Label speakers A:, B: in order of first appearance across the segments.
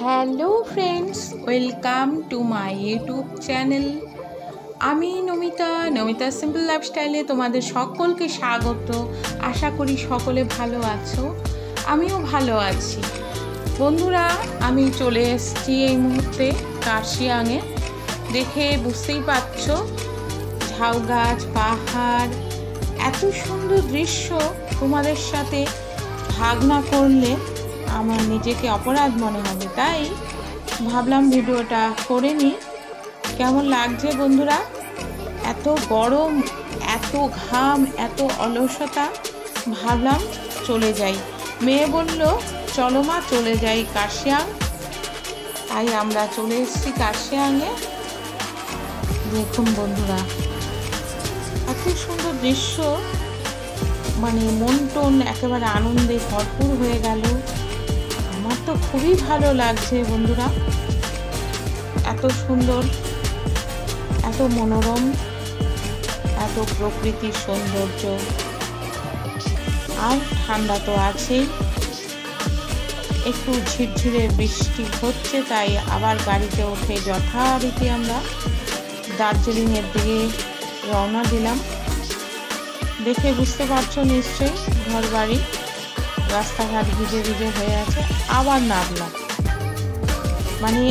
A: Hello friends, welcome to my YouTube channel. আমি Namita simple লাইফস্টাইলে তোমাদের সকলকে স্বাগত। আশা করি সকলে ভালো আছো, আমিও ভালো আছি। বন্ধুরা, আমি চলে এসেছি এই মুহূর্তে কার্শিয়াংয়ে। দেখে বুঝতেই পারছো, ঝাউ গাছ, পাহাড়, এত সুন্দর দৃশ্য তোমাদের সাথে ভাগ না করলে আমার নিজেকে অপরাধ মনে হবে, তাই ভাবলাম ভিডিওটা করে নিই। কেমন লাগছে বন্ধুরা? এত গরম, এত ঘাম, এত অলসতা, ভাবলাম চলে যাই। মেয়ে বলল চলো মা চলে যাই কার্শিয়াং, তাই আমরা চলে এসেছি কার্শিয়াংয়ে। দেখুন বন্ধুরা, এত সুন্দর দৃশ্য, মানে মন টন একেবারে আনন্দে ভরপুর হয়ে গেল। আমার তো খুবই ভালো লাগছে বন্ধুরা, এত সুন্দর, এত মনোরম, এত প্রকৃতির সৌন্দর্য, আর ঠান্ডা তো আছেই। একটু ঝিরঝিরে বৃষ্টি হচ্ছে, তাই আবার গাড়িতে উঠে যথারীতি আমরা দার্জিলিংয়ের দিকে রওনা দিলাম। দেখে বুঝতে পারছো নিশ্চয়ই, ঘর বাড়ি, রাস্তাঘাট ভিজে ভিজে হয়ে আছে। আবার নামলাম, মানে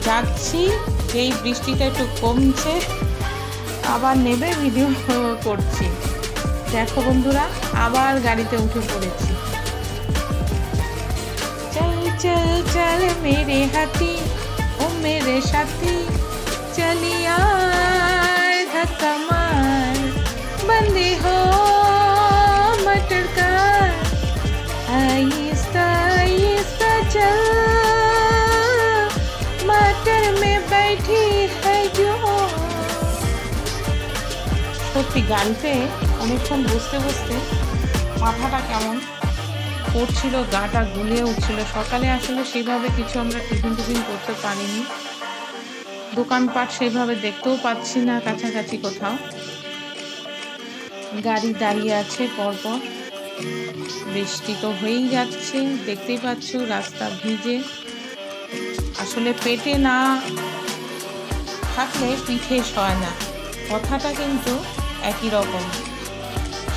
A: যাচ্ছি, এই বৃষ্টিটা একটু কমছে, আবার নেবে ভিডিও করছি। দেখো বন্ধুরা, আবার গাড়িতে উঠে পড়েছি। চল চল চল মেরে হাতি, ও মেরে সাথী, চলিয়া ধক্কা মার, बंदे हो मटर का, आहिस्ता आहिस्ता चल, मटर में बैठी है जो। সত্যি গাড়িতে অনেকক্ষণ বসতে বসতে মাথাটা কেমন করছিল, গাটা গুলিয়ে উঠছিল। সকালে আসলে সেইভাবে কিছু আমরা টিফিন করতে পারিনি, দোকানপাট সেইভাবে দেখতেও পাচ্ছি না কাছাকাছি কোথাও। গাড়ি দাঁড়িয়ে আছে পরপর, বৃষ্টি তো হয়েই যাচ্ছে, দেখতেই পাচ্ছ রাস্তা ভিজে। আসলে পেটে না থাকলে পিঠে সয় না, কথাটা কিন্তু একই রকম।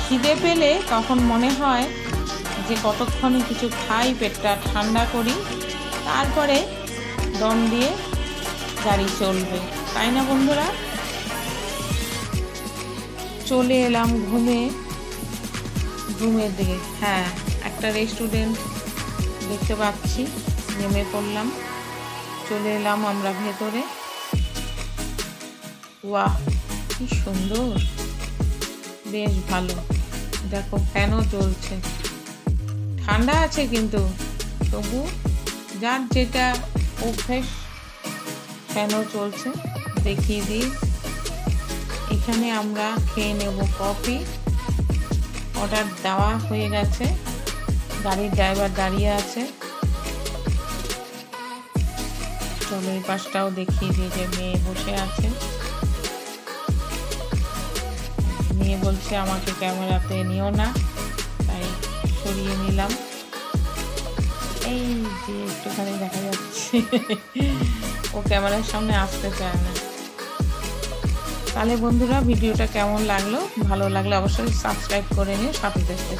A: খিদে পেলে তখন মনে হয় যে কতক্ষণে কিছু খাই, পেটটা ঠান্ডা করি, তারপরে দম দিয়ে গাড়ি চলবে, তাই না বন্ধুরা? চলে এলাম ঘুমের দিকে। হ্যাঁ, একটা রেস্টুরেন্ট দেখতে পাচ্ছি, নেমে পড়লাম, চলে এলাম আমরা ভেতরে। বাহ, কি সুন্দর, বেশ ভালো। দেখো ফ্যানও চলছে, ঠান্ডা আছে কিন্তু তবু যার যেটা অভ্যেস, ফ্যানও চলছে। দেখিয়ে দিই, এখানে আমরা খেয়ে নেব কফি। অর্ডার দেওয়া হয়ে গেছে, গাড়ির ড্রাইভার দাঁড়িয়ে আছে। চলো এই পাশটাও দেখিয়ে দিই, যে মেয়ে বসে আছে। মেয়ে বলছে আমাকে ক্যামেরাতে নিও না, তাই সরিয়ে নিলাম। এই যে একটুখানি দেখা যাচ্ছে, ও ক্যামেরার সামনে আসতে চায় না। তাহলে বন্ধুরা, ভিডিওটা কেমন লাগলো? ভালো লাগলে অবশ্যই সাবস্ক্রাইব করে নিয়ে সাথে দেখতে।